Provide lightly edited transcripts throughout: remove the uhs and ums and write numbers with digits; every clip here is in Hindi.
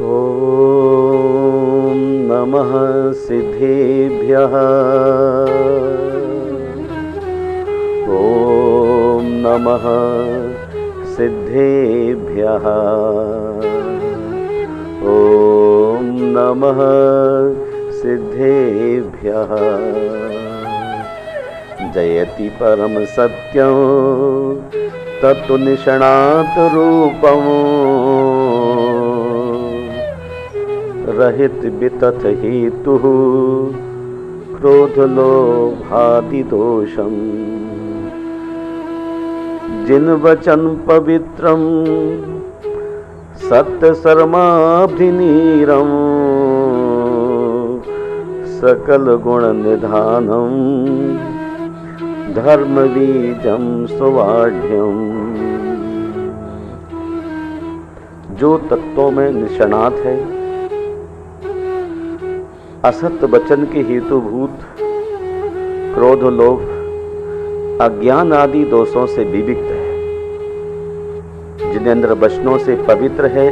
ॐ नमः सिद्धेभ्यः। ॐ नमः सिद्धेभ्यः। ॐ नमः सिद्धेभ्यः। जयति परम सत्यं तत्तु निष्णात रूपम् रहित वितथ हेतुः क्रोध लोभादि दोषम्। जिन वचन पवित्रं सत्य सर्माभिनीरम् सकल गुण निधानम् धर्म बीजम सुवाढ्यम। जो तत्वों में निष्णात है, असत्य वचन के हेतुभूत क्रोध लोभ अज्ञान आदि दोषों से विविक्त है, जिनेंद्र वचनों से पवित्र है,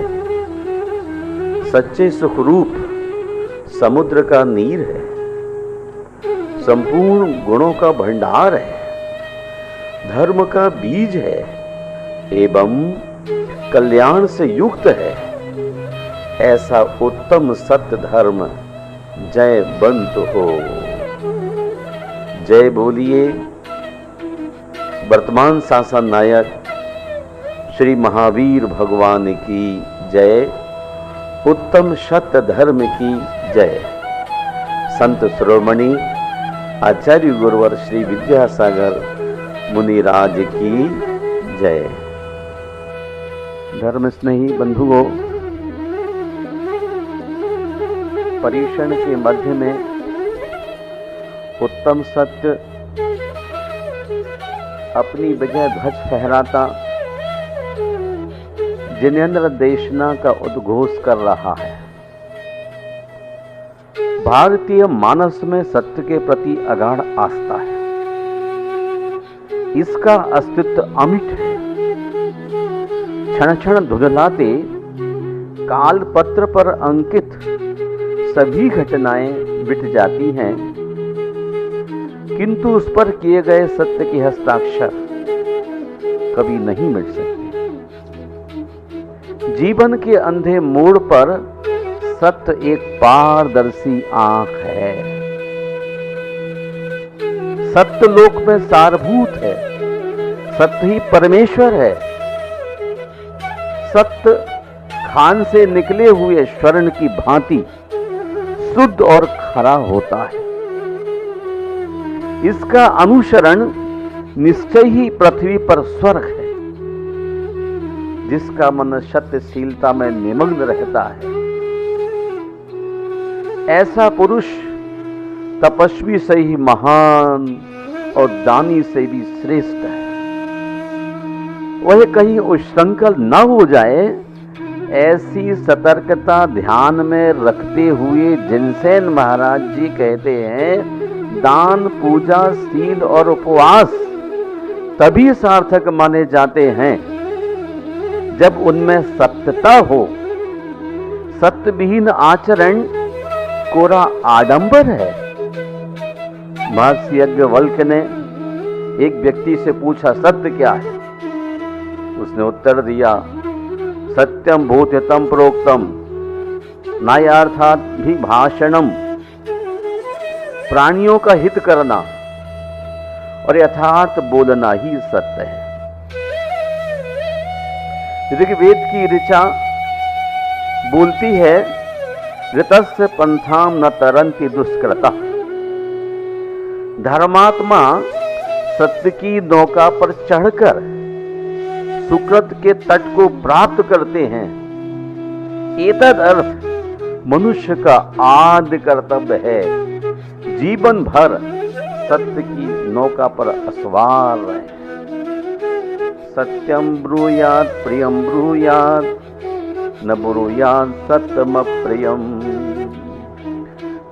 सच्चे सुखरूप समुद्र का नीर है, संपूर्ण गुणों का भंडार है, धर्म का बीज है एवं कल्याण से युक्त है। ऐसा उत्तम सत्य धर्म जयवंत हो। जय बोलिए वर्तमान शासन नायक श्री महावीर भगवान की जय। उत्तम सत्य धर्म की जय। संत शिरोमणि आचार्य गुरुवर श्री विद्यासागर मुनिराज की जय। धर्म स्नेही बंधुओं, परीक्षण के मध्य में उत्तम सत्य अपनी विजय ध्वज फहराता जिनेंद्र देशना का उद्घोष कर रहा है। भारतीय मानस में सत्य के प्रति अगाध आस्था है। इसका अस्तित्व अमिट है। क्षण क्षण धुंधलाते काल पत्र पर अंकित सभी घटनाएं मिट जाती हैं, किंतु उस पर किए गए सत्य के हस्ताक्षर कभी नहीं मिट सकते। जीवन के अंधे मोड़ पर सत्य एक पारदर्शी आंख है। सत्य लोक में सारभूत है। सत्य ही परमेश्वर है। सत्य खान से निकले हुए स्वर्ण की भांति शुद्ध और खरा होता है। इसका अनुसरण निश्चय ही पृथ्वी पर स्वर्ग है। जिसका मन सत्यशीलता में निमग्न रहता है, ऐसा पुरुष तपस्वी से ही महान और दानी से भी श्रेष्ठ है। वह कहीं उच्छृंखल न हो जाए, ऐसी सतर्कता ध्यान में रखते हुए जिनसेन महाराज जी कहते हैं, दान पूजा शील और उपवास तभी सार्थक माने जाते हैं जब उनमें सत्यता हो। सत्यविहीन आचरण कोरा आडंबर है। महर्षि याज्ञवल्क्य ने एक व्यक्ति से पूछा, सत्य क्या है? उसने उत्तर दिया, सत्यम भूतितम प्रोक्तम न्यायार्थात् भी भाषणम। प्राणियों का हित करना और यथार्थ बोलना ही सत्य है। ऋग्वेद की ऋचा बोलती है, ऋतस्य पंथाम न तरंति दुष्कृता। धर्मात्मा सत्य की नौका पर चढ़कर सुकृत के तट को प्राप्त करते हैं। एतद अर्थ मनुष्य का आद्य कर्तव्य है, जीवन भर सत्य की नौका पर असवार रहे। सत्यम ब्रूयात् प्रियम ब्रूयात् न ब्रूयात् सत्यम प्रियम।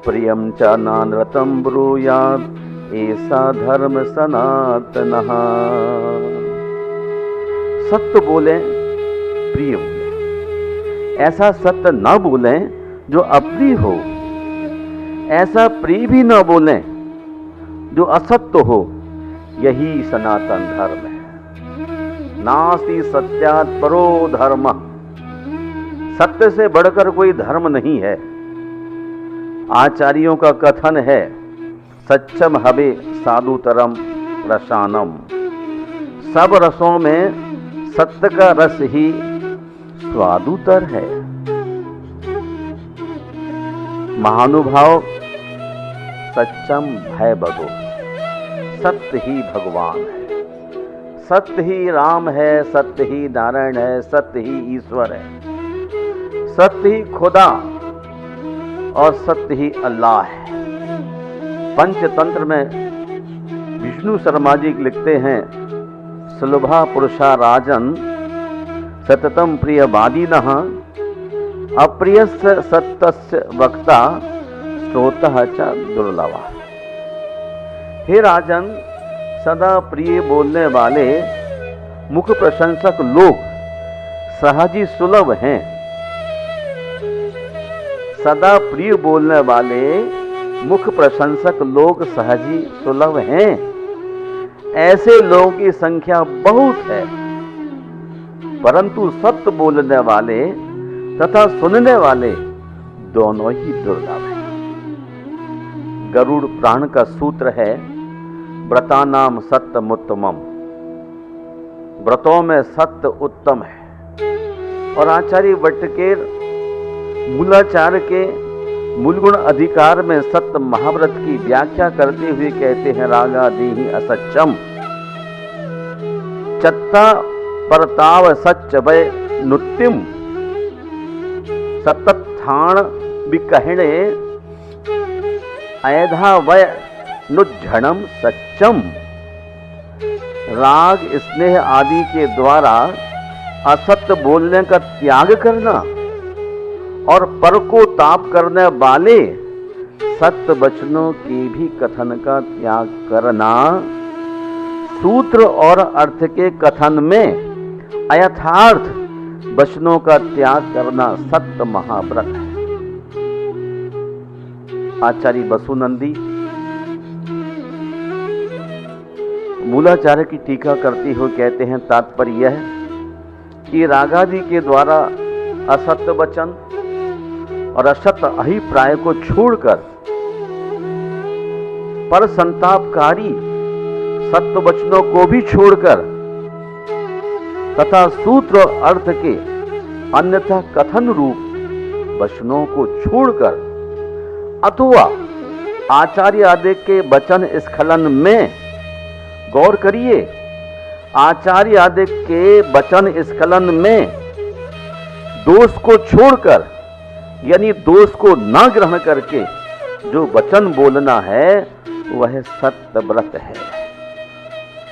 प्रियम च नानृतम ब्रूयात् ऐसा धर्म सनातनः। सत्य बोले, प्रिय बोले, ऐसा सत्य न बोलें जो अप्रिय हो, ऐसा प्रिय भी न बोलें जो असत्य हो। यही सनातन धर्म है। नास्ति सत्यात् परो धर्म। सत्य से बढ़कर कोई धर्म नहीं है। आचार्यों का कथन है, सच्चम हवे साधुतरम रसानम। सब रसों में सत्य का रस ही स्वादुतर है। महानुभाव, सच्चम भय बगो। सत्य ही भगवान है, सत्य ही राम है, सत्य ही नारायण है, सत्य ही ईश्वर है, सत्य ही खुदा और सत्य ही अल्लाह है। पंचतंत्र में विष्णु शर्मा जी लिखते हैं, सुलभा पुरुषा राजन सततम प्रियवादिनः अप्रियस्य सत्यस्य वक्ता श्रोतः च दुर्लभः। हे राजन, सदा प्रिय बोलने वाले मुख प्रशंसक लोग सहज ही सुलभ हैं। सदा प्रिय बोलने वाले मुख प्रशंसक लोग सहज ही सुलभ हैं। ऐसे लोगों की संख्या बहुत है, परंतु सत्य बोलने वाले तथा सुनने वाले दोनों ही दुर्लभ हैं। गरुड़ पुराण का सूत्र है, व्रतानाम सत्यमुत्तमम्। व्रतों में सत्य उत्तम है। और आचार्य वट्टकेर मूलाचार्य के मूलगुण अधिकार में सत्य महाव्रत की व्याख्या करते हुए कहते हैं, रागादीहि असत्यम चत्ता परताव सच्च वै नुत्यम सतत्थाण विकहिणे ऐधा वै नुज्झणम सच्चम। राग स्नेह आदि के द्वारा असत्य बोलने का त्याग करना और पर को ताप करने वाले सत्य वचनों के भी कथन का त्याग करना, सूत्र और अर्थ के कथन में अयथार्थ वचनों का त्याग करना सत्य महाव्रत है। आचार्य वसुनंदी मूलाचार्य की टीका करते हुए कहते हैं, तात्पर्य यह कि रागादि के द्वारा असत्य वचन और असत्य अभिप्राय को छोड़कर पर संतापकारी सत्य वचनों को भी छोड़कर तथा सूत्र और अर्थ के अन्यथा कथन रूप वचनों को छोड़कर अथवा आचार्य आदि के वचन स्खलन में गौर करिए। आचार्य आदि के वचन स्खलन में दोष को छोड़कर यानी दोष को न ग्रहण करके जो वचन बोलना है वह सत्य व्रत है।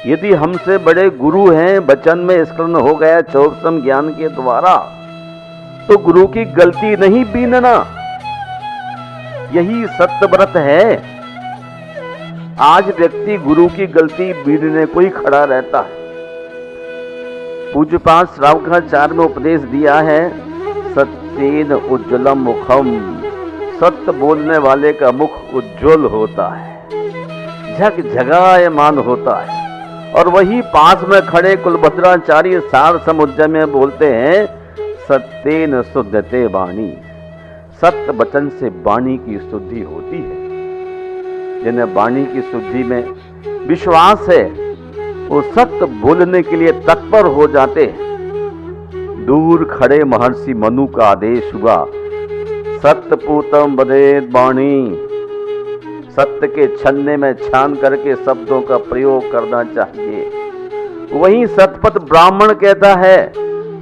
यदि हमसे बड़े गुरु हैं, वचन में स्खलन हो गया चौकसम ज्ञान के द्वारा, तो गुरु की गलती नहीं बीनना, यही सत्य व्रत है। आज व्यक्ति गुरु की गलती बीनने को ही खड़ा रहता है। पूज्यपाद श्रावकाचार्य में उपदेश दिया है, सत्येन उज्ज्वलम मुखम। सत्य बोलने वाले का मुख उज्ज्वल होता है, झगझगायमान होता है। और वही पास में खड़े कुलभद्राचार्य सार समुज्जय में बोलते हैं, सत्येन शुद्धते वाणी। सत्य वचन से वाणी की शुद्धि होती है। जिन्हें वाणी की शुद्धि में विश्वास है वो सत्य बोलने के लिए तत्पर हो जाते हैं। दूर खड़े महर्षि मनु का आदेश हुआ, सत्यपूतम वदेत वाणी। सत्य के छन्ने में छान करके शब्दों का प्रयोग करना चाहिए। वहीं सतपथ ब्राह्मण कहता है,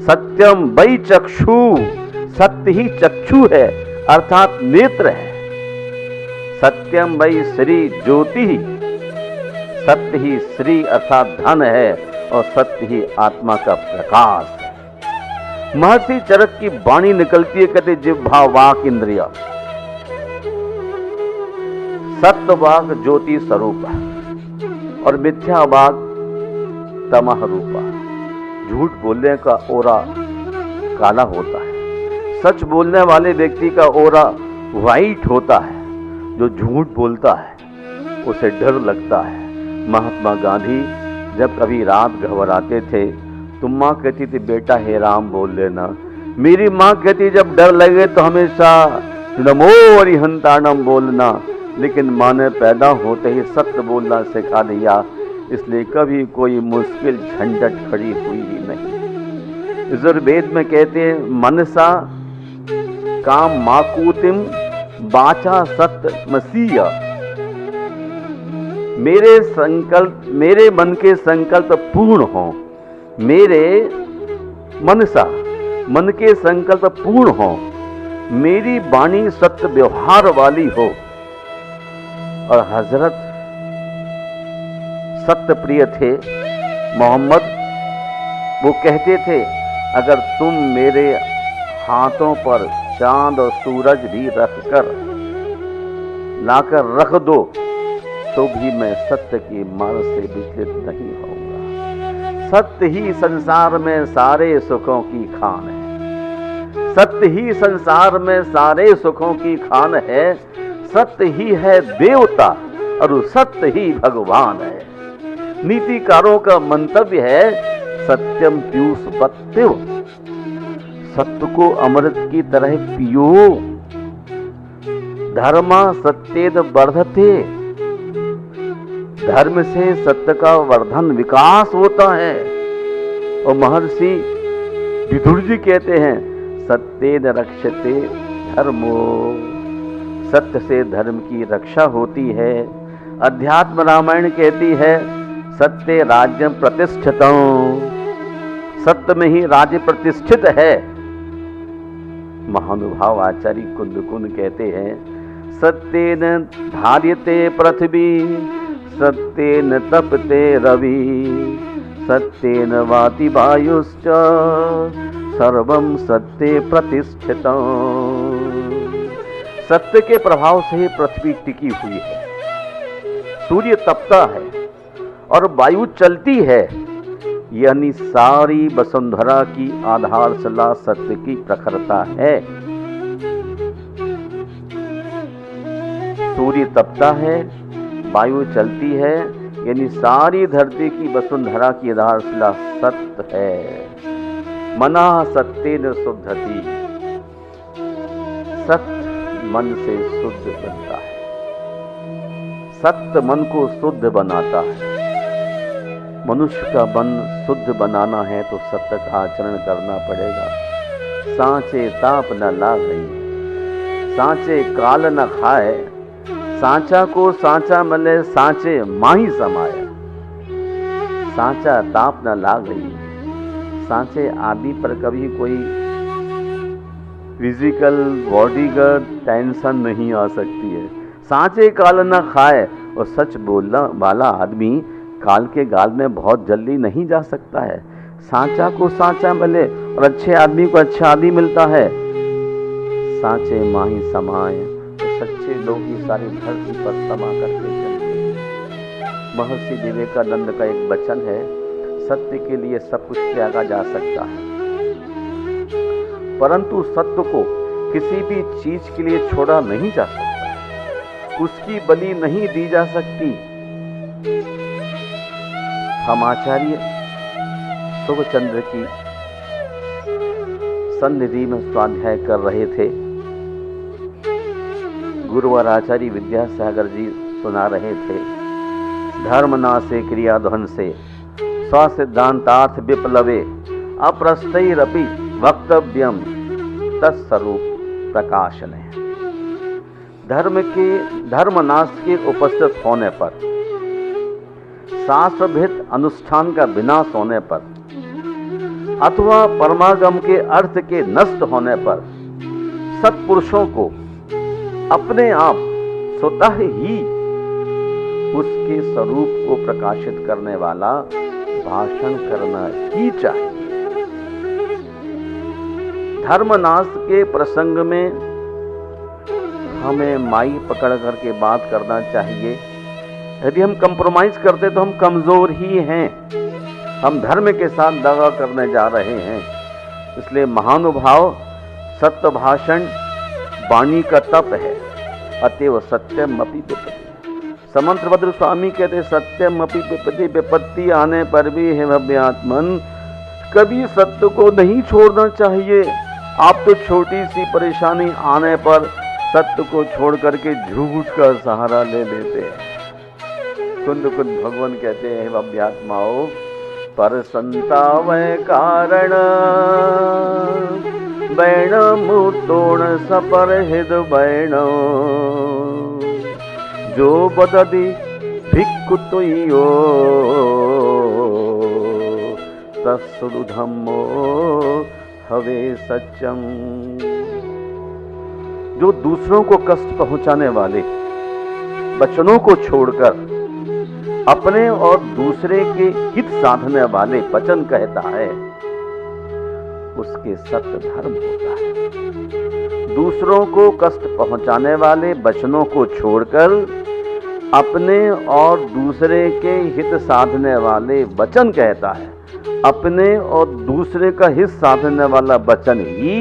सत्यम वै चक्षु। सत्य ही चक्षु है अर्थात नेत्र है। सत्यम वै श्री ज्योति। सत्य ही श्री अर्थात धन है और सत्य ही आत्मा का प्रकाश है। महर्षि चरक की वाणी निकलती है, कहते जिह्वा वाक इंद्रिया। सत्य वाक ज्योति स्वरूप और मिथ्या वाक तमह रूपा। झूठ बोलने का ओरा काला होता है, सच बोलने वाले व्यक्ति का ओरा वाइट होता है, जो झूठ बोलता है उसे डर लगता है। महात्मा गांधी जब कभी रात घबराते थे तो माँ कहती थी बेटा हे राम बोल लेना। मेरी माँ कहती जब डर लगे तो हमेशा नमो हरिहंताणम बोलना, लेकिन माँ ने पैदा होते ही सत्य बोलना सिखा दिया, इसलिए कभी कोई मुश्किल झंझट खड़ी हुई ही नहीं। यजुर्वेद में कहते हैं मनसा काम माकूतिम वाचा सत्य मसीह। मेरे मन के संकल्प पूर्ण हो, मेरे मनसा मन के संकल्प पूर्ण हो, मेरी वाणी सत्य व्यवहार वाली हो। और हजरत सत्य प्रिय थे मोहम्मद, वो कहते थे अगर तुम मेरे हाथों पर चांद और सूरज भी लाकर रख दो तो भी मैं सत्य की मार से विचलित नहीं होऊंगा। सत्य ही संसार में सारे सुखों की खान है, सत्य ही संसार में सारे सुखों की खान है, सत्य ही है देवता और सत्य ही भगवान है। नीतिकारों का मंतव्य है सत्यम पीयूष बत्तिव, सत्य को अमृत की तरह पियो। धर्मा सत्येद वर्धते, धर्म से सत्य का वर्धन विकास होता है। और महर्षि विदुर जी कहते हैं सत्येन रक्षते धर्मो, सत्य से धर्म की रक्षा होती है। अध्यात्म रामायण कहती है सत्य राज्य प्रतिष्ठितम्, सत्य में ही राज्य प्रतिष्ठित है। महानुभाव आचार्य कुंदकुन कहते हैं सत्येन धार्यते पृथ्वी, सत्येन तपते रवि, सत्येन वाति वायुश्च, सर्वं सत्ये प्रतिष्ठितम्। सत्य के प्रभाव से ही पृथ्वी टिकी हुई है, सूर्य तपता है और वायु चलती है, यानी सारी वसुंधरा की आधारशिला सत्य की प्रखरता है। सूर्य तपता है, वायु चलती है, यानी सारी धरती की वसुंधरा की आधारशिला सत्य है। मना सत्येन शुद्धति, सत्य मन से शुद्ध बनता है, सत्य मन को शुद्ध बनाता है। मनुष्य का मन शुद्ध बनाना है तो सत्य का आचरण करना पड़ेगा। सांचे ताप न लागई, सांचे काल न खाए, सांचा को सांचा मिले, सांचे माही समाया। सांचा ताप न लागई, सांचे आदि पर कभी कोई फिजिकल बॉडी का टेंशन नहीं आ सकती है। सांचे काल न खाए, और सच बोलना वाला आदमी काल के गाल में बहुत जल्दी नहीं जा सकता है। सांचा को सांचा मिले और अच्छे आदमी को अच्छा आदमी मिलता है। सांचे माही समाए, तो सच्चे लोग ही सारी धरती पर समा करके चलते। महर्षि विवेकानंद का एक वचन है सत्य के लिए सब कुछ त्यागा जा सकता है, परंतु सत्य को किसी भी चीज के लिए छोड़ा नहीं जा सकता, उसकी बलि नहीं दी जा सकती। हम आचार्य शुभचंद्र की सन्निधि में स्वाध्याय कर रहे थे। गुरुवर आचार्य विद्यासागर जी सुना रहे थे धर्मनाशे क्रियाध्वंसे स्वसिद्धांतार्थ विप्लवे अप्रस्तैरपि वक्तव्यम तत्स्वरूप प्रकाशने। धर्मनाश के उपस्थित होने पर, शास्त्रभित अनुष्ठान का विनाश होने पर, अथवा परमागम के अर्थ के नष्ट होने पर सत्पुरुषों को अपने आप स्वतः ही उसके स्वरूप को प्रकाशित करने वाला भाषण करना ही चाहिए। धर्मनाश के प्रसंग में हमें माई पकड़ करके बात करना चाहिए। यदि हम कंप्रोमाइज करते तो हम कमजोर ही हैं, हम धर्म के साथ दगा करने जा रहे हैं। इसलिए महानुभाव सत्य भाषण वाणी का तप है, अतएव सत्यम अपि विपत्ति। समंत्रभद्र स्वामी कहते सत्यम अपि विपत्ति, विपत्ति आने पर भी हे भव्यात्मन कभी सत्य को नहीं छोड़ना चाहिए। आप तो छोटी सी परेशानी आने पर सत्य को छोड़ करके झूठ का सहारा ले लेते हैं। कुंद कुंद भगवान कहते हैं भव्यात्माओं, पर संतावय कारण बैण मुतोण सपर हिद बैण, जो बददी भिक्कुतुयो तत्सु धम्मो हवे सत्यम। जो दूसरों को कष्ट पहुंचाने वाले वचनों को छोड़कर अपने और दूसरे के हित साधने वाले वचन कहता है, उसके सत्य धर्म होता है। दूसरों को कष्ट पहुंचाने वाले वचनों को छोड़कर अपने और दूसरे के हित साधने वाले वचन कहता है, अपने और दूसरे का हित साधने वाला वचन ही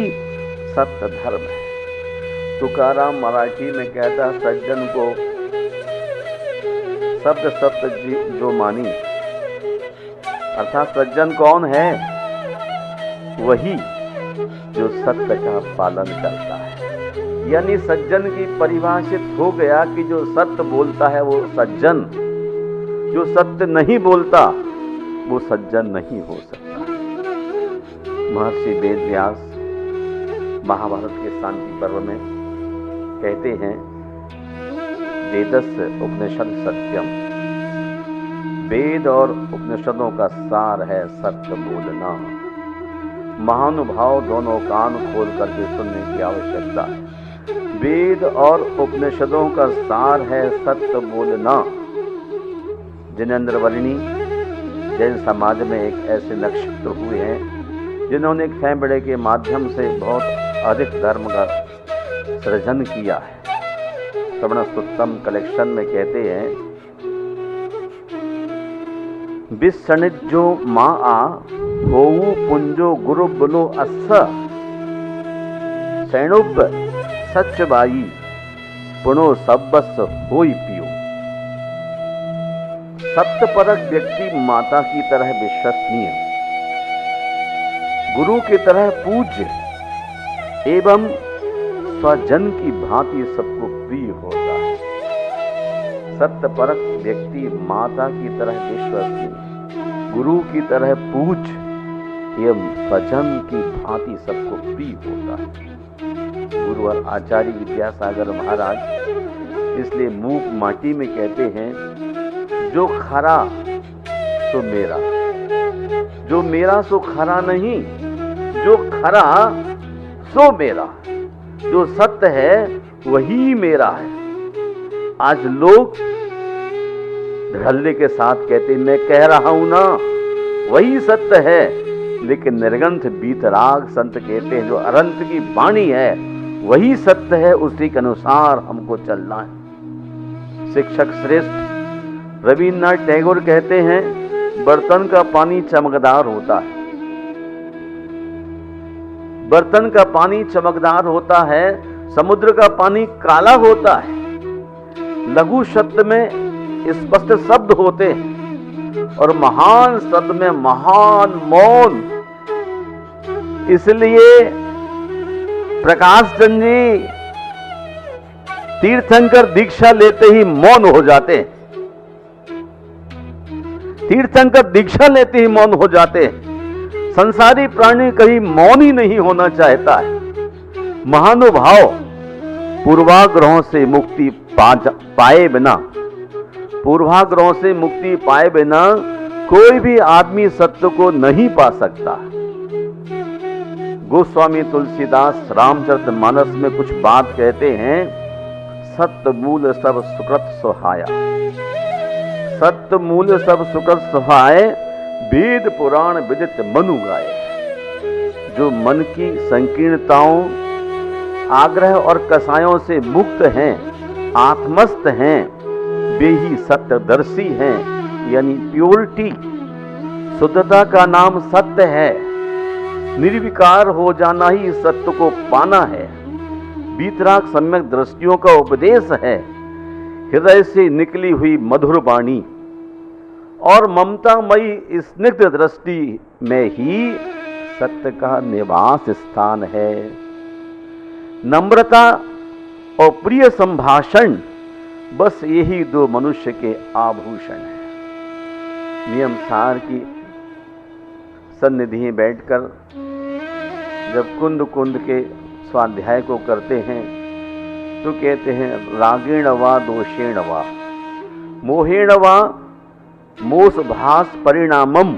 सत्य धर्म है। तुकाराम मराठी में कहता, सज्जन को शब्द सत्य जो मानी, अर्थात सज्जन कौन है? वही जो सत्य का पालन करता है। यानी सज्जन की परिभाषित हो गया कि जो सत्य बोलता है वो सज्जन, जो सत्य नहीं बोलता वो सज्जन नहीं हो सकता। महर्षि वेदव्यास महाभारत के शांति पर्व में कहते हैं, वेदस्य उपनिषद सत्यम, वेद और उपनिषदों का सार है सत्य बोलना। महानुभाव दोनों कान खोल करके सुनने की आवश्यकता है। वेद और उपनिषदों का सार है सत्य बोलना। जिनेंद्र वर्णी जैन समाज में एक ऐसे नक्षत्र हुए हैं जिन्होंने एक फैंबड़े के माध्यम से बहुत अधिक धर्म का सृजन किया है। श्रवण सुत्तम कलेक्शन में कहते हैं, विसणिजो माँ आ होऊ पुंजो गुरु बनो अस्स, सैणुब सच बाई पुनो सब्बस होई पियो। सत्यपरक व्यक्ति माता की तरह विश्वसनीय, गुरु की तरह पूज्य एवं स्वजन की भांति सबको प्रिय होता है। सत्यपरक व्यक्ति माता की तरह विश्वसनीय, गुरु की तरह पूज्य एवं स्वजन की भांति सबको प्रिय होता है। गुरु और आचार्य विद्यासागर महाराज इसलिए मूक माटी में कहते हैं, जो खरा सो मेरा, जो मेरा सो खरा नहीं, जो खरा सो मेरा, जो सत्य है वही मेरा है। आज लोग धड़ल्ले के साथ कहते, मैं कह रहा हूं ना वही सत्य है, लेकिन निर्गंथ बीतराग संत कहते हैं जो अनंत की वाणी है वही सत्य है, उसी के अनुसार हमको चलना है। शिक्षक श्रेष्ठ रविन्द्रनाथ टैगोर कहते हैं, बर्तन का पानी चमकदार होता है, बर्तन का पानी चमकदार होता है, समुद्र का पानी काला होता है। लघु शब्द में स्पष्ट शब्द होते हैं और महान शब्द में महान मौन। इसलिए प्रकाश चंद जी तीर्थंकर दीक्षा लेते ही मौन हो जाते हैं, तीर्थंकर दीक्षा लेते ही मौन हो जाते हैं। संसारी प्राणी कहीं मौन ही नहीं होना चाहता है। महानुभाव पूर्वाग्रहों से मुक्ति पाए बिना, पूर्वाग्रहों से मुक्ति पाए बिना कोई भी आदमी सत्य को नहीं पा सकता। गोस्वामी तुलसीदास रामचरितमानस में कुछ बात कहते हैं, सत्य मूल सब सुकृत सुहाया, सत्य मूल सब सुकृत सुहाय, वेद पुराण विदित मनु गाए। जो मन की संकीर्णताओं, आग्रह और कसायों से मुक्त हैं, आत्मस्थ हैं, वे ही सत्यदर्शी हैं। यानी प्योरिटी, शुद्धता का नाम सत्य है। निर्विकार हो जाना ही सत्य को पाना है। वीतराग सम्यक दृष्टियों का उपदेश है। हृदय से निकली हुई मधुर वाणी और ममतामयी स्निग्ध दृष्टि में ही सत्य का निवास स्थान है। नम्रता और प्रिय संभाषण, बस यही दो मनुष्य के आभूषण हैं। नियम सार की सन्निधि में बैठकर जब कुंद कुंद के स्वाध्याय को करते हैं तो कहते हैं रागेण वा दोषेण वा मोहेण वा मोस भास परिणामम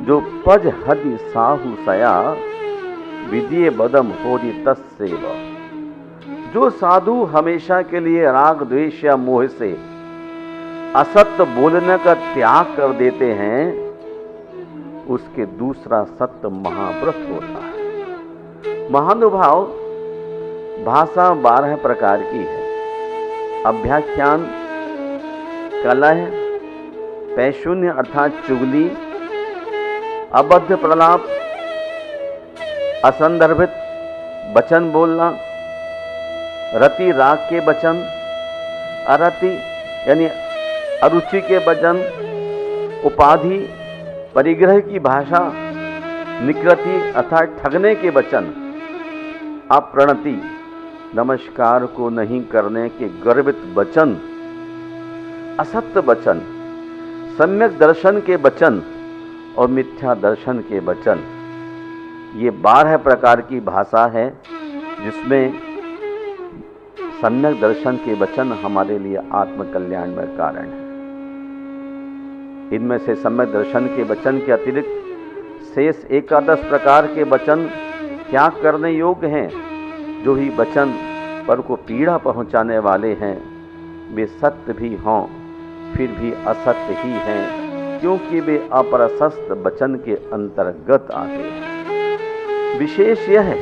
जो पज हदि साहु सया विद्ये बदम होदि तस्सेव। जो साधु हमेशा के लिए राग द्वेष या मोह से असत्य बोलने का त्याग कर देते हैं, उसके दूसरा सत्य महाव्रत होता है। महानुभाव, भाषा 12 प्रकार की है। अभ्याख्यान, कलह, पैशून्य अर्थात चुगली, अबद्ध प्रलाप, असंदर्भित वचन बोलना, रति राग के वचन, अरति यानी अरुचि के वचन, उपाधि परिग्रह की भाषा, निकृति अर्थात ठगने के वचन, अप्रणति नमस्कार को नहीं करने के गर्वित वचन, असत्य वचन, सम्यक दर्शन के वचन और मिथ्या दर्शन के वचन। ये 12 प्रकार की भाषा है जिसमें सम्यक दर्शन के वचन हमारे लिए आत्मकल्याण में कारण है। इनमें से सम्यक दर्शन के वचन के अतिरिक्त शेष 11 प्रकार के वचन त्याग करने योग्य हैं। जो ही वचन पर को पीड़ा पहुंचाने वाले हैं वे सत्य भी हों फिर भी असत्य ही हैं, क्योंकि वे अप्रशस्त वचन के अंतर्गत आते हैं। विशेष यह है,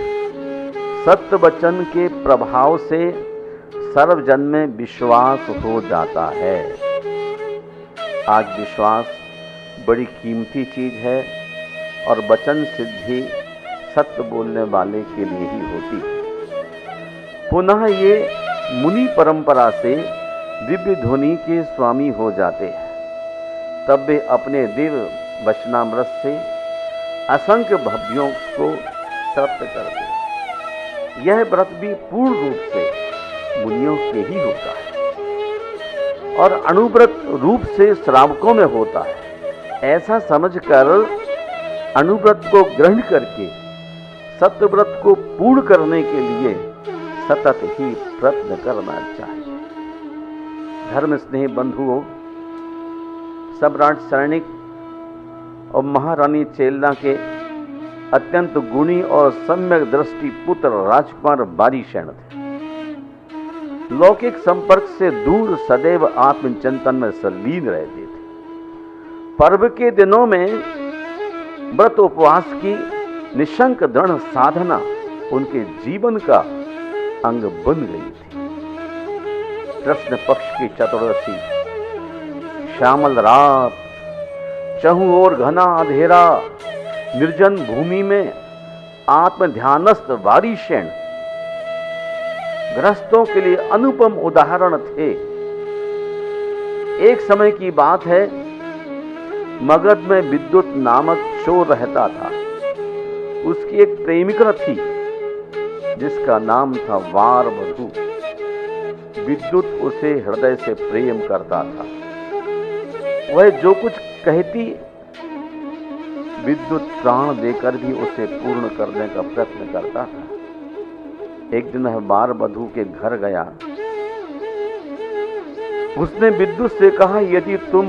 सत्य वचन के प्रभाव से सर्वजन में विश्वास हो जाता है। आज विश्वास बड़ी कीमती चीज है और वचन सिद्धि सत्य बोलने वाले के लिए ही होती है। पुनः ये मुनि परंपरा से दिव्य ध्वनि के स्वामी हो जाते हैं। तब वे अपने दिव्य वचनामृत से असंख्य भव्यों को तृप्त करते हैं। यह व्रत भी पूर्ण रूप से मुनियों के ही होता है और अनुव्रत रूप से श्रावकों में होता है। ऐसा समझकर अनुव्रत को ग्रहण करके सत्यव्रत को पूर्ण करने के लिए सतत ही प्रयत्न करना चाहिए। धर्म स्नेही बंधुओं, सम्राट सैनिक और महारानी चेल्ला के अत्यंत गुणी और सम्यक दृष्टि पुत्र राजकुमार बारीशैन थे। लौकिक संपर्क से दूर सदैव आत्मचिंतन में संलीन रहते थे। पर्व के दिनों में व्रत उपवास की निशंक दृढ़ साधना उनके जीवन का अंग बन गई थी। कृष्ण पक्ष की चतुर्दशी, श्यामल रात, चहुं ओर घना अंधेरा, निर्जन भूमि में आत्म ध्यानस्थ बारीशैन गृहस्थों के लिए अनुपम उदाहरण थे। एक समय की बात है, मगध में विद्युत नामक चोर रहता था। उसकी एक प्रेमिका थी जिसका नाम था वारवधु। विद्युत उसे हृदय से प्रेम करता था। वह जो कुछ कहती विद्युत प्राण देकर भी उसे पूर्ण करने का प्रयत्न करता था। एक दिन वह वारवधु के घर गया। उसने विद्युत से कहा, यदि तुम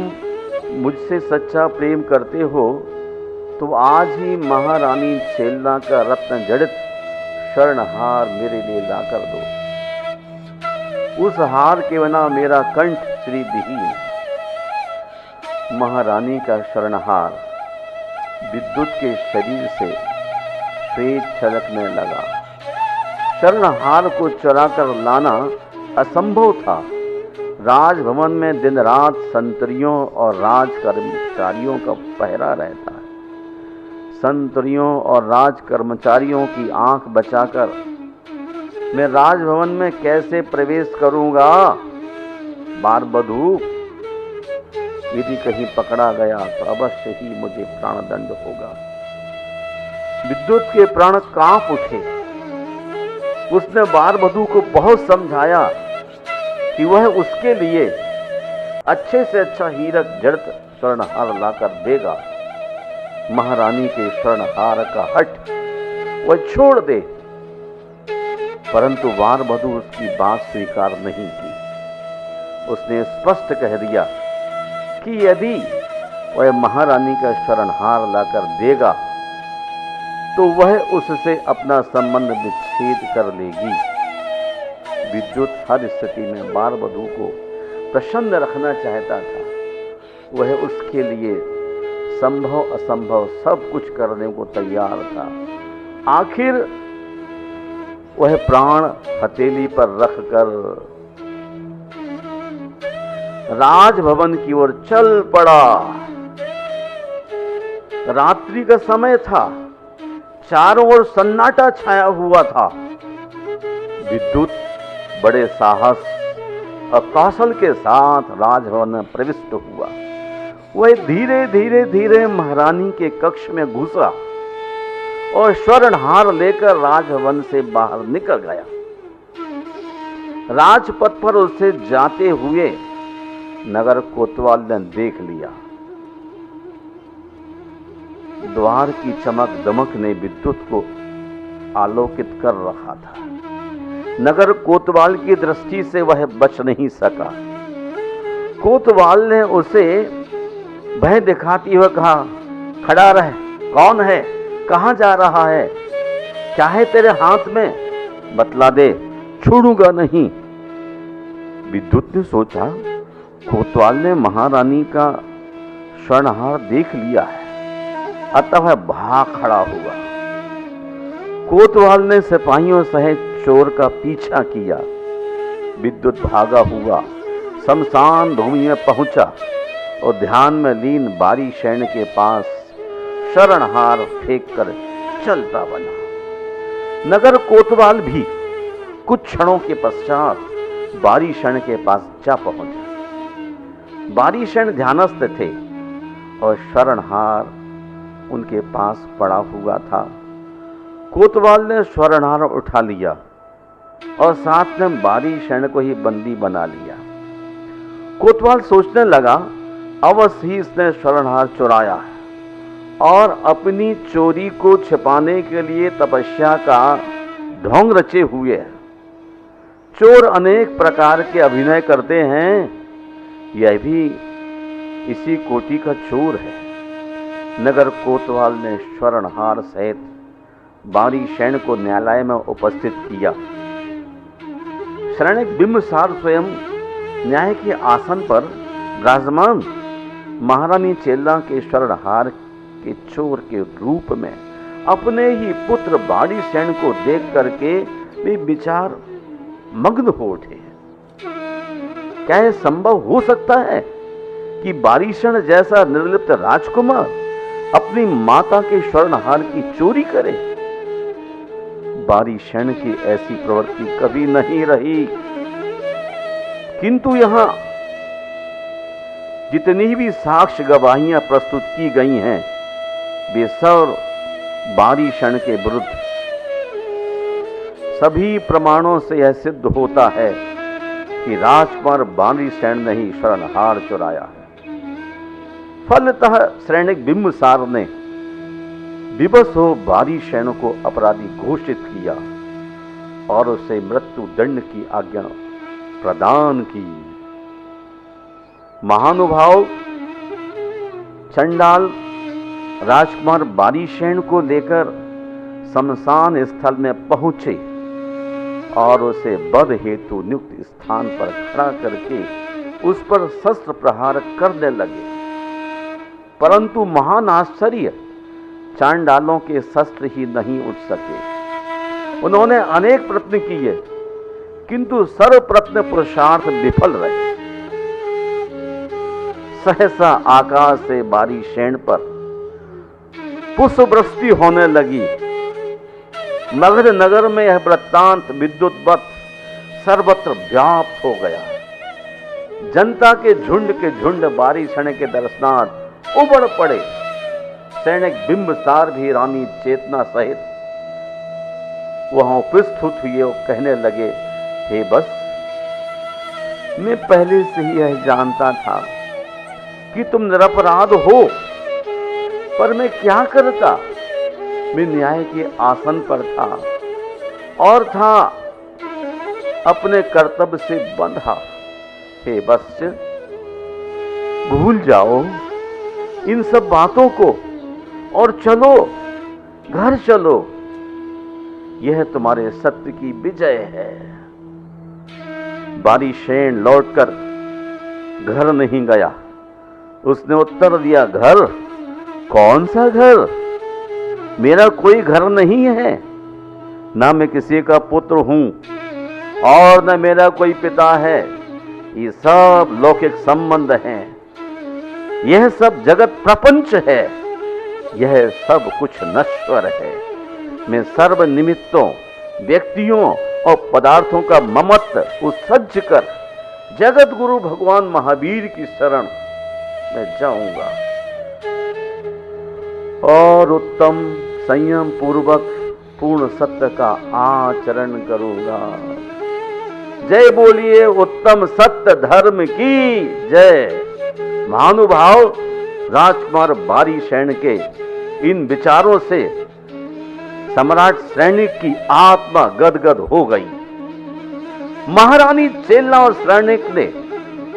मुझसे सच्चा प्रेम करते हो तो आज ही महारानी चेल्ला का रत्न जड़ित स्वर्णहार मेरे लिए लाकर दो। उस हार के बिना मेरा कंठ श्री विहीन। महारानी का स्वर्णहार विद्युत के शरीर से श्वेत छलकने लगा। स्वर्णहार को चुरा कर लाना असंभव था। राजभवन में दिन रात संतरियों और राज कर्मचारियों का पहरा रहता है। संतरियों और राज कर्मचारियों की आंख बचाकर मैं राजभवन में कैसे प्रवेश करूंगा? बारबधू, यदि कहीं पकड़ा गया तो अवश्य ही मुझे प्राणदंड होगा। विद्युत के प्राण कांप उठे। उसने बारबधू को बहुत समझाया कि वह उसके लिए अच्छे से अच्छा हीरक जड़ित स्वर्णहार लाकर देगा। महारानी के स्वर्णहार का हठ वह छोड़ दे, परंतु बारबधू उसकी बात स्वीकार नहीं की। उसने स्पष्ट कह दिया कि यदि वह महारानी का स्वर्णहार लाकर देगा तो वह उससे अपना संबंध विच्छेद कर लेगी। विद्युत हर स्थिति में बारबधू को प्रसन्न रखना चाहता था। वह उसके लिए संभव असंभव सब कुछ करने को तैयार था। आखिर वह प्राण हथेली पर रखकर राजभवन की ओर चल पड़ा। रात्रि का समय था, चारों ओर सन्नाटा छाया हुआ था। विद्युत बड़े साहस और कौशल के साथ राजभवन में प्रविष्ट हुआ। वह धीरे धीरे धीरे महारानी के कक्ष में घुसा और स्वर्णहार लेकर राजभवन से बाहर निकल गया। राजपथ पर उसे जाते हुए नगर कोतवाल ने देख लिया। द्वार की चमक दमक ने विद्युत को आलोकित कर रखा था। नगर कोतवाल की दृष्टि से वह बच नहीं सका। कोतवाल ने उसे भय दिखाती हुए कहा, खड़ा रह, कौन है, कहां जा रहा है, क्या है तेरे हाथ में, बतला दे, छोड़ूंगा नहीं। विद्युत ने सोचा, कोतवाल ने महारानी का स्वर्णहार देख लिया है, अतः वह भाग खड़ा हुआ। कोतवाल ने सिपाहियों सहित चोर का पीछा किया। विद्युत भागा हुआ शमशान भूमि में पहुंचा और ध्यान में लीन बारी सैन के पास स्वर्णहार फेंक कर चलता बना। नगर कोतवाल भी कुछ क्षणों के पश्चात बारी सैन के पास जा पहुंचा। बारी सैन ध्यानस्थ थे और स्वर्णहार उनके पास पड़ा हुआ था। कोतवाल ने स्वर्णहार उठा लिया और साथ में बारी सैन को ही बंदी बना लिया। कोतवाल सोचने लगा, अवश्य ही इसने स्वर्णहार चुराया है और अपनी चोरी को छिपाने के लिए तपस्या का ढोंग रचे हुए है। चोर अनेक प्रकार के अभिनय करते हैं, यह भी इसी कोटि का चोर है। नगर कोतवाल ने स्वर्णहार सहित बारी सैन को न्यायालय में उपस्थित किया। शरणिक बिंबसार स्वयं न्याय के आसन पर विराजमान महारानी चेल्ला के स्वर्णहार के चोर के रूप में अपने ही पुत्र बारी सैन को देख करके वे विचार मग्न हो उठे। क्या यह संभव हो सकता है कि बारी सैन जैसा निर्लिप्त राजकुमार अपनी माता के स्वर्णहार की चोरी करे? बारी सैन की ऐसी प्रवृत्ति कभी नहीं रही, किंतु यहां जितनी भी साक्ष्य गवाहियां प्रस्तुत की गई हैं, वे सब बारी सैन के विरुद्ध। सभी प्रमाणों से यह सिद्ध होता है कि राजकुमार बारी सैन ने ही स्वर्णहार चुराया है। फलतः शरणिक बिंबसार ने विवश हो बारी सैन को अपराधी घोषित किया और उसे मृत्यु दंड की आज्ञा प्रदान की। महानुभाव चंडाल राजकुमार बारी सैन को लेकर शमशान स्थल में पहुंचे और उसे वध हेतु नियुक्त स्थान पर खड़ा करके उस पर शस्त्र प्रहार करने लगे। परंतु महान आश्चर्य, चांडालों के शस्त्र ही नहीं उठ सके। उन्होंने अनेक प्रयत्न किए, किंतु सर्वप्रयत्न पुरुषार्थ विफल रहे। सहसा आकाश से बारी सैन पर पुष्पवृष्टि होने लगी। मगध नगर में यह वृत्तांत विद्युतवत सर्वत्र व्याप्त हो गया। जनता के झुंड बारी क्षण के दर्शनार्थ उबड़ पड़े। सैनिक बिंबसार भी रानी चेतना सहित वहां उपस्थित हुए और कहने लगे, हे बस, मैं पहले से ही यह जानता था कि तुम निरपराध हो, पर मैं क्या करता। मैं न्याय के आसन पर था और था अपने कर्तव्य से बंधा। हे वत्स, भूल जाओ इन सब बातों को और चलो, घर चलो। यह तुम्हारे सत्य की विजय है। बारीशेन लौटकर घर नहीं गया। उसने उत्तर दिया, घर? कौन सा घर? मेरा कोई घर नहीं है। ना मैं किसी का पुत्र हूं और न मेरा कोई पिता है। ये सब लौकिक संबंध हैं। यह सब जगत प्रपंच है। यह सब कुछ नश्वर है। मैं सर्व निमित्तों, व्यक्तियों और पदार्थों का ममत्व उत्सर्ज कर जगत गुरु भगवान महावीर की शरण में जाऊंगा और उत्तम संयम पूर्वक पूर्ण सत्य का आचरण करूंगा। जय बोलिए उत्तम सत्य धर्म की जय। महानुभाव राजकुमार बारीशेन के इन विचारों से सम्राट सैनिक की आत्मा गदगद हो गई। महारानी चेला और सैनिक ने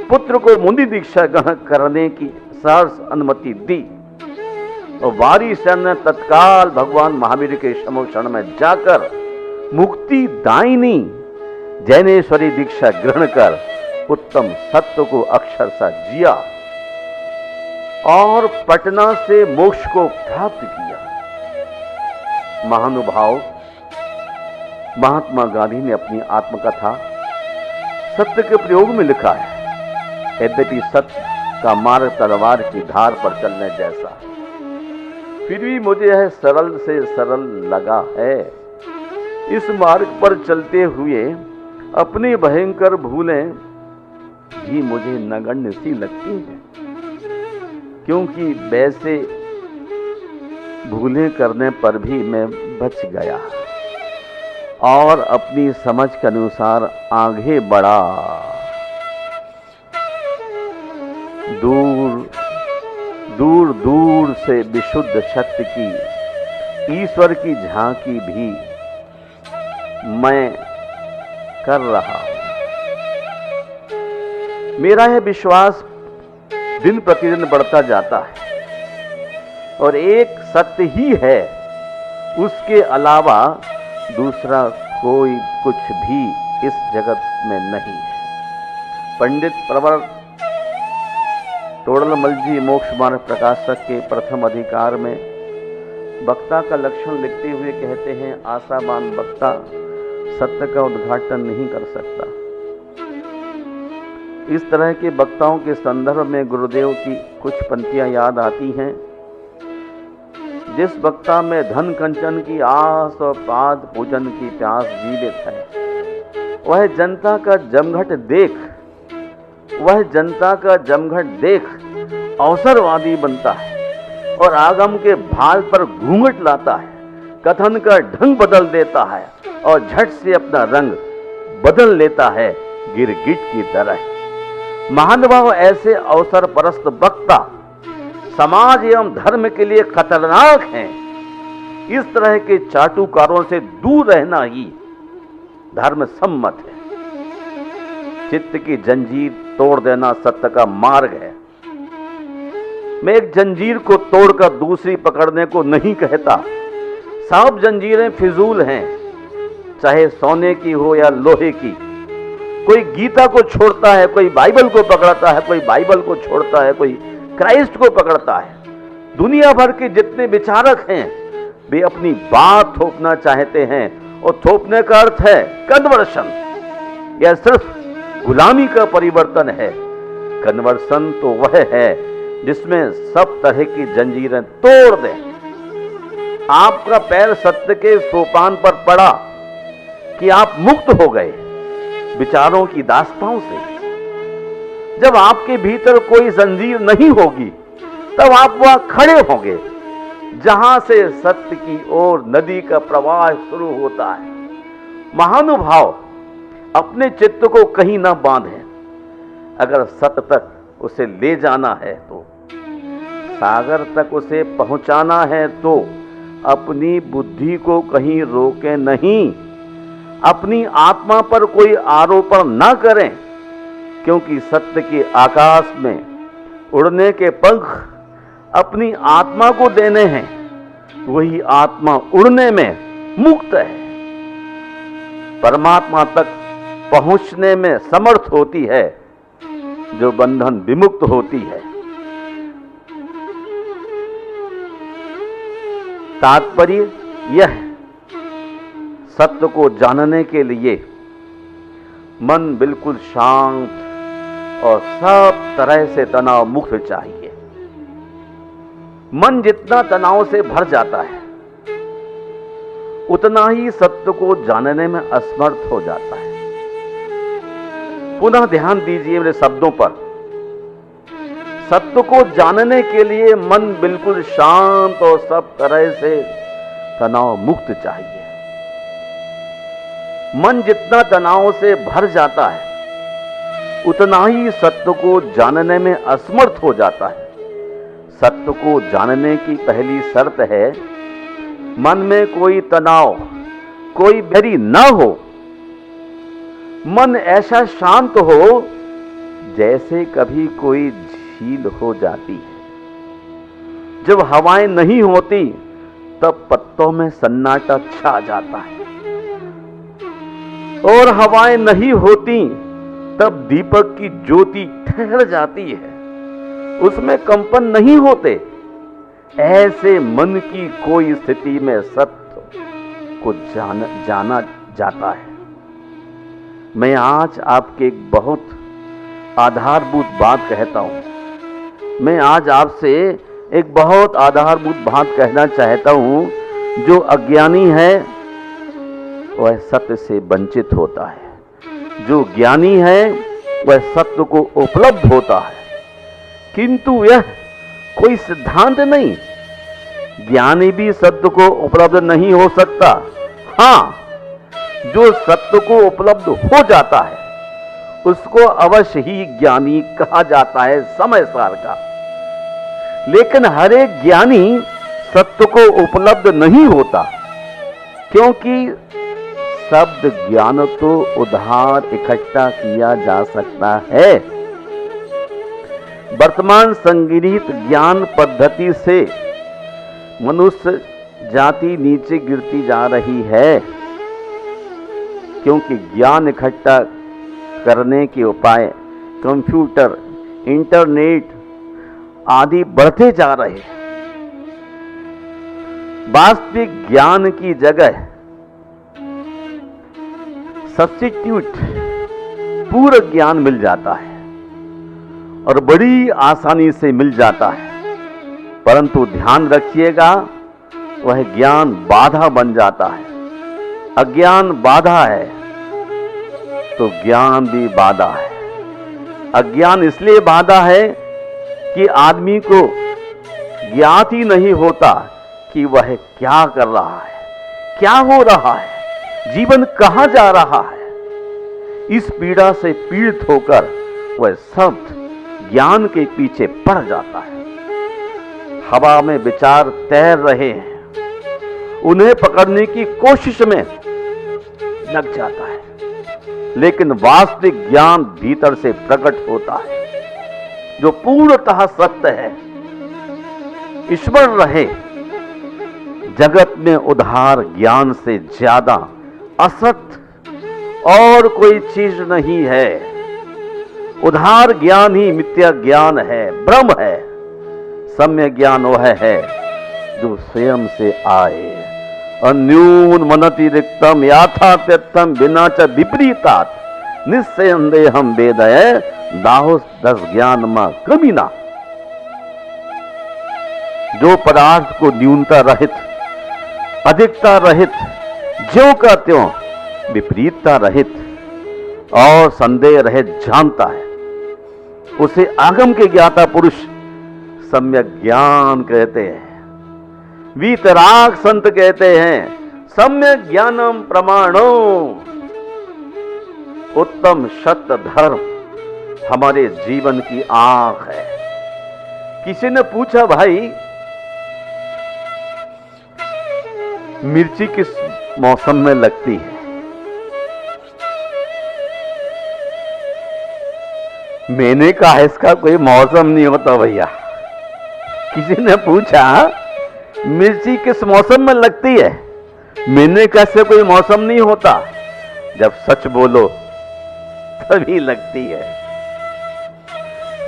पुत्र को मुनि दीक्षा ग्रहण करने की सहर्ष अनुमति दी और बारीशेन ने तत्काल भगवान महावीर के समक्षण में जाकर मुक्ति दायिनी जैनेश्वरी दीक्षा ग्रहण कर उत्तम सत्य को अक्षरशः जिया और पटना से मोक्ष को प्राप्त किया। महानुभाव महात्मा गांधी ने अपनी आत्मकथा सत्य के प्रयोग में लिखा है, यद्यपि सत्य का मार्ग तलवार की धार पर चलने जैसा, फिर भी मुझे यह सरल से सरल लगा है। इस मार्ग पर चलते हुए अपनी भयंकर भूलें भी मुझे नगण्य सी लगती हैं, क्योंकि वैसे भूलें करने पर भी मैं बच गया और अपनी समझ के अनुसार आगे बढ़ा। दूर दूर दूर से विशुद्ध सत्य की ईश्वर की झांकी भी मैं कर रहा हूं। मेरा यह विश्वास दिन प्रतिदिन बढ़ता जाता है और एक सत्य ही है, उसके अलावा दूसरा कोई कुछ भी इस जगत में नहीं है। पंडित प्रवर तोड़लमल जी मोक्ष मार्ग प्रकाशक के प्रथम अधिकार में वक्ता का लक्षण लिखते हुए कहते हैं, आशावान वक्ता सत्य का उद्घाटन नहीं कर सकता। इस तरह के वक्ताओं के संदर्भ में गुरुदेव की कुछ पंक्तियां याद आती हैं। जिस वक्ता में धन कंचन की आस और पाद पूजन की प्यास जीवित है, वह जनता का जमघट देख अवसरवादी बनता है और आगम के भाल पर घूंघट लाता है, कथन का ढंग बदल देता है और झट से अपना रंग बदल लेता है गिरगिट की तरह। महानुभाव ऐसे अवसर परस्त वक्ता समाज एवं धर्म के लिए खतरनाक हैं। इस तरह के चाटुकारों से दूर रहना ही धर्म सम्मत है। चित्त की जंजीर तोड़ देना सत्य का मार्ग है। मैं एक जंजीर को तोड़कर दूसरी पकड़ने को नहीं कहता। सब जंजीरें फिजूल हैं, चाहे सोने की हो या लोहे की। कोई गीता को छोड़ता है, कोई बाइबल को पकड़ता है, कोई बाइबल को छोड़ता है, कोई क्राइस्ट को पकड़ता है। दुनिया भर के जितने विचारक हैं वे अपनी बात थोपना चाहते हैं और थोपने का अर्थ है कन्वर्शन। यह सिर्फ गुलामी का परिवर्तन है। कन्वर्सन तो वह है जिसमें सब तरह की जंजीरें तोड़ दें। आपका पैर सत्य के सोपान पर पड़ा कि आप मुक्त हो गए विचारों की दास्ताओं से। जब आपके भीतर कोई जंजीर नहीं होगी तब आप वहां खड़े होंगे जहां से सत्य की ओर नदी का प्रवाह शुरू होता है। महानुभाव अपने चित्त को कहीं ना बांधे। अगर सत्य तक उसे ले जाना है तो, सागर तक उसे पहुंचाना है तो अपनी बुद्धि को कहीं रोके नहीं। अपनी आत्मा पर कोई आरोपण ना करें, क्योंकि सत्य के आकाश में उड़ने के पंख अपनी आत्मा को देने हैं। वही आत्मा उड़ने में मुक्त है, परमात्मा तक पहुंचने में समर्थ होती है जो बंधन विमुक्त होती है। तात्पर्य यह, सत्य को जानने के लिए मन बिल्कुल शांत और सब तरह से तनाव मुक्त चाहिए। मन जितना तनाव से भर जाता है उतना ही सत्य को जानने में असमर्थ हो जाता है। पुनः ध्यान दीजिए मेरे शब्दों पर। सत्य को जानने के लिए मन बिल्कुल शांत और सब तरह से तनाव मुक्त चाहिए। मन जितना तनाव से भर जाता है उतना ही सत्य को जानने में असमर्थ हो जाता है। सत्य को जानने की पहली शर्त है मन में कोई तनाव, कोई बैरी ना हो। मन ऐसा शांत हो जैसे कभी कोई झील हो जाती है। जब हवाएं नहीं होती तब पत्तों में सन्नाटा छा जाता है, और हवाएं नहीं होती तब दीपक की ज्योति ठहर जाती है, उसमें कंपन नहीं होते। ऐसे मन की कोई स्थिति में सत्य को जाना जाता है। मैं आज आपके एक बहुत आधारभूत बात कहता हूं। मैं आज आपसे एक बहुत आधारभूत बात कहना चाहता हूं। जो अज्ञानी है वह सत्य से वंचित होता है, जो ज्ञानी है वह सत्य को उपलब्ध होता है। किंतु यह कोई सिद्धांत नहीं। ज्ञानी भी सत्य को उपलब्ध नहीं हो सकता। हां, जो सत्य को उपलब्ध हो जाता है उसको अवश्य ही ज्ञानी कहा जाता है समय सार का। लेकिन हर एक ज्ञानी सत्य को उपलब्ध नहीं होता, क्योंकि शब्द ज्ञान तो उधार इकट्ठा किया जा सकता है। वर्तमान संगृहीत ज्ञान पद्धति से मनुष्य जाति नीचे गिरती जा रही है, क्योंकि ज्ञान इकट्ठा करने के उपाय कंप्यूटर, इंटरनेट आदि बढ़ते जा रहे हैं। वास्तविक ज्ञान की जगह सब्स्टिट्यूट पूर्ण ज्ञान मिल जाता है और बड़ी आसानी से मिल जाता है। परंतु ध्यान रखिएगा, वह ज्ञान बाधा बन जाता है। अज्ञान बाधा है तो ज्ञान भी बाधा है। अज्ञान इसलिए बाधा है कि आदमी को ज्ञात ही नहीं होता कि वह क्या कर रहा है, क्या हो रहा है, जीवन कहां जा रहा है। इस पीड़ा से पीड़ित होकर वह शब्द ज्ञान के पीछे पड़ जाता है। हवा में विचार तैर रहे हैं, उन्हें पकड़ने की कोशिश में लग जाता है। लेकिन वास्तविक ज्ञान भीतर से प्रकट होता है, जो पूर्णतः सत्य है। ईश्वर रहे, जगत में उधार ज्ञान से ज्यादा असत्य और कोई चीज नहीं है। उधार ज्ञान ही मिथ्या ज्ञान है, ब्रह्म है। सम्य ज्ञान वह है जो स्वयं से आए। अन्यून मनति रिक्तम याथात्यर्थम बिना च विपरीतात निस्संदेहम वेदय दाहुस 10 ज्ञान मा कमीना। जो पदार्थ को न्यूनता रहित अधिकता रहित, ज्यों का त्यों, विपरीतता रहित और संदेह रहित जानता है, उसे आगम के ज्ञाता पुरुष सम्यक ज्ञान कहते हैं। वीतराग संत कहते हैं सम्यक ज्ञानम प्रमाणो। उत्तम सत्य धर्म हमारे जीवन की आंख है। किसी ने पूछा, भाई मिर्ची किस मौसम में लगती है? मैंने कहा इसका कोई मौसम नहीं होता भैया। किसी ने पूछा मिर्ची किस मौसम में लगती है? मैंने कहा ऐसे कोई मौसम नहीं होता, जब सच बोलो तभी लगती है।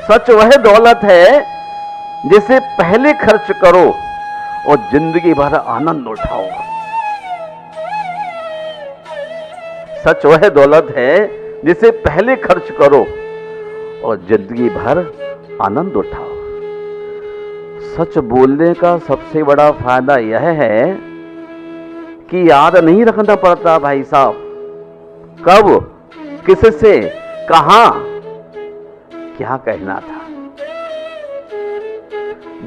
सच वह दौलत है जिसे पहले खर्च करो और जिंदगी भर आनंद उठाओ। सच वह दौलत है जिसे पहले खर्च करो और जिंदगी भर आनंद उठाओ। सच बोलने का सबसे बड़ा फायदा यह है कि याद नहीं रखना पड़ता भाई साहब, कब, किससे, कहां, क्या कहना था।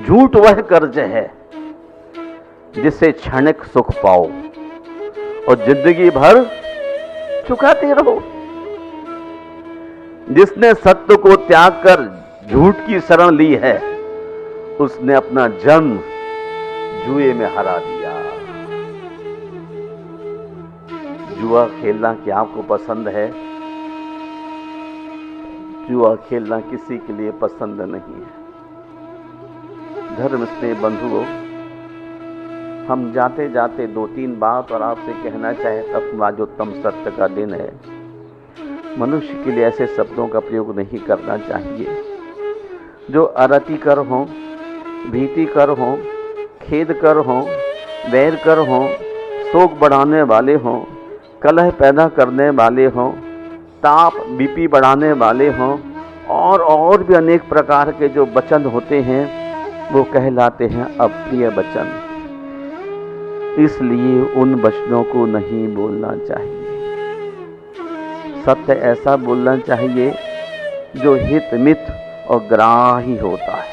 झूठ वह कर्ज है जिससे क्षणिक सुख पाओ और जिंदगी भर चुकाते रहो। जिसने सत्य को त्याग कर झूठ की शरण ली है, उसने अपना जन्म जुए में हरा दिया। जुआ खेलना क्या आपको पसंद है? जुआ खेलना किसी के लिए पसंद नहीं है। धर्म स्नेह बंधुओं, हम जाते जाते 2-3 बात और आपसे कहना चाहे तब आज उत्तम सत्य का दिन है। मनुष्य के लिए ऐसे शब्दों का प्रयोग नहीं करना चाहिए जो अरति कर हो, भीति कर हो, खेद कर हो, वैर कर हो, शोक बढ़ाने वाले हो, कलह पैदा करने वाले हो, ताप बीपी बढ़ाने वाले हो और भी अनेक प्रकार के जो वचन होते हैं वो कहलाते हैं अप्रिय वचन। इसलिए उन वचनों को नहीं बोलना चाहिए। सत्य ऐसा बोलना चाहिए जो हित मित और ग्राही होता है।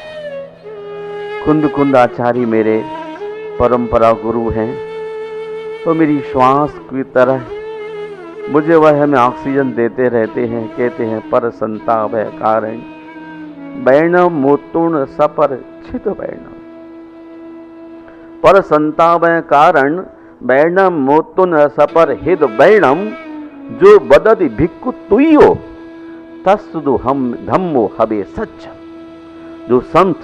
कुंद कुंद आचार्य मेरे परंपरा गुरु हैं, तो मेरी श्वास की तरह मुझे वह हमें ऑक्सीजन देते रहते हैं। कहते हैं पर संताप है कारण बैणम मोतुण सपर छित बैणम। पर संताप है कारण बैणम मोतुन सपर हित बैणम। जो बददि भिक्खु तुइयो तस्दु हम धम्मो हबे सच्च। जो संत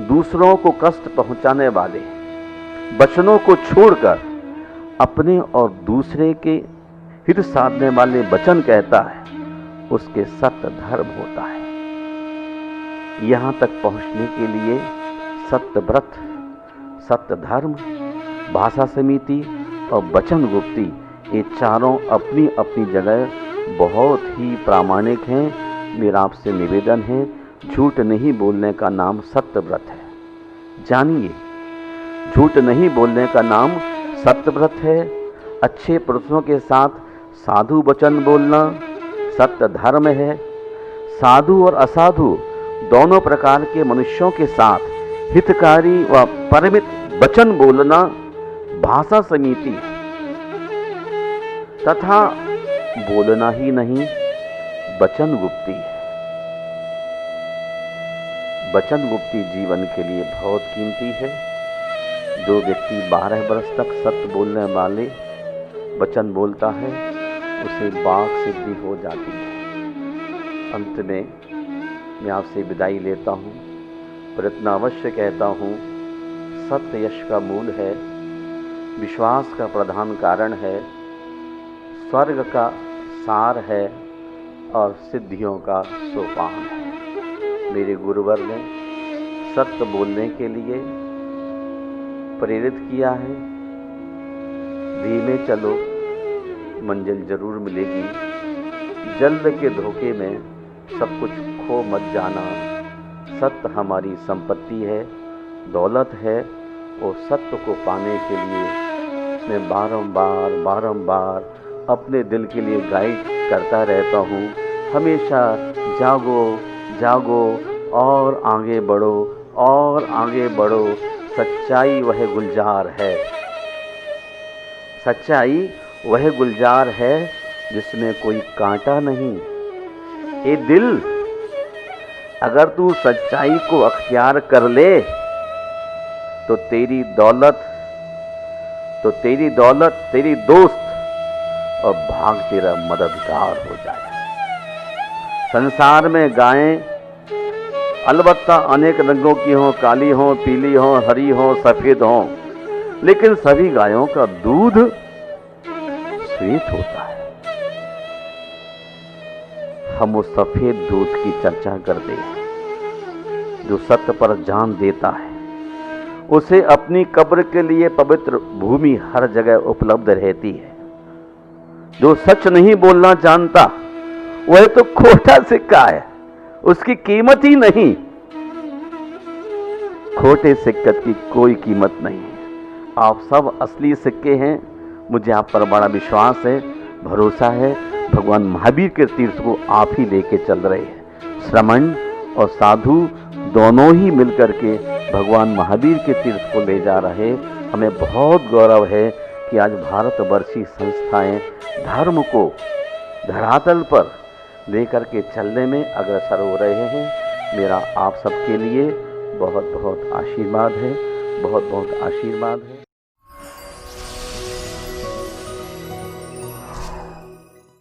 दूसरों को कष्ट पहुंचाने वाले वचनों को छोड़कर अपने और दूसरे के हित साधने वाले वचन कहता है, उसके सत्य धर्म होता है। यहां तक पहुंचने के लिए सत्य व्रत, सत्य धर्म, भाषा समिति और वचन गुप्ती, ये चारों अपनी अपनी जगह बहुत ही प्रामाणिक हैं। मेरा आपसे निवेदन है, झूठ नहीं बोलने का नाम सत्य व्रत है। जानिए, झूठ नहीं बोलने का नाम सत्य व्रत है। अच्छे पुरुषों के साथ साधु वचन बोलना सत्य धर्म है। साधु और असाधु दोनों प्रकार के मनुष्यों के साथ हितकारी व परमित वचन बोलना भाषा समिति है। तथा बोलना ही नहीं, वचन गुप्ती है। वचन गुप्ती जीवन के लिए बहुत कीमती है। जो व्यक्ति 12 वर्ष तक सत्य बोलने वाले वचन बोलता है, उसे वाक सिद्धि हो जाती है। अंत में मैं आपसे विदाई लेता हूँ, पर इतना अवश्य कहता हूँ, सत्य यश का मूल है, विश्वास का प्रधान कारण है, स्वर्ग का सार है और सिद्धियों का सोपान है। मेरे गुरुवर ने सत्य बोलने के लिए प्रेरित किया है। धीमे चलो, मंजिल जरूर मिलेगी। जल्द के धोखे में सब कुछ खो मत जाना। सत्य हमारी संपत्ति है, दौलत है, और सत्य को पाने के लिए मैं बारंबार अपने दिल के लिए गाइड करता रहता हूँ, हमेशा जागो जागो और आगे बढ़ो और आगे बढ़ो। सच्चाई वह गुलजार है, सच्चाई वह गुलजार है जिसमें कोई कांटा नहीं। ए दिल, अगर तू सच्चाई को अख्तियार कर ले तो तेरी दौलत तेरी दोस्त और भाग तेरा मददगार हो जाए। संसार में गायें अलबत्ता अनेक रंगों की हों, काली हों, पीली हों, हरी हों, सफेद हों, लेकिन सभी गायों का दूध श्वेत होता है। हम उस सफेद दूध की चर्चा करते हैं जो सत्य पर जान देता है। उसे अपनी कब्र के लिए पवित्र भूमि हर जगह उपलब्ध रहती है। जो सच नहीं बोलना जानता वह तो खोटा सिक्का है, उसकी कीमत ही नहीं। खोटे सिक्के की कोई कीमत नहीं है। आप सब असली सिक्के हैं, मुझे आप पर बड़ा विश्वास है, भरोसा है। भगवान महावीर के तीर्थ को आप ही लेके चल रहे हैं। श्रमण और साधु दोनों ही मिलकर के भगवान महावीर के तीर्थ को ले जा रहे। हमें बहुत गौरव है कि आज भारतवर्षीय संस्थाएं धर्म को धरातल पर लेकर के चलने में अग्रसर हो रहे हैं। मेरा आप सबके लिए बहुत बहुत आशीर्वाद है, बहुत बहुत आशीर्वाद है।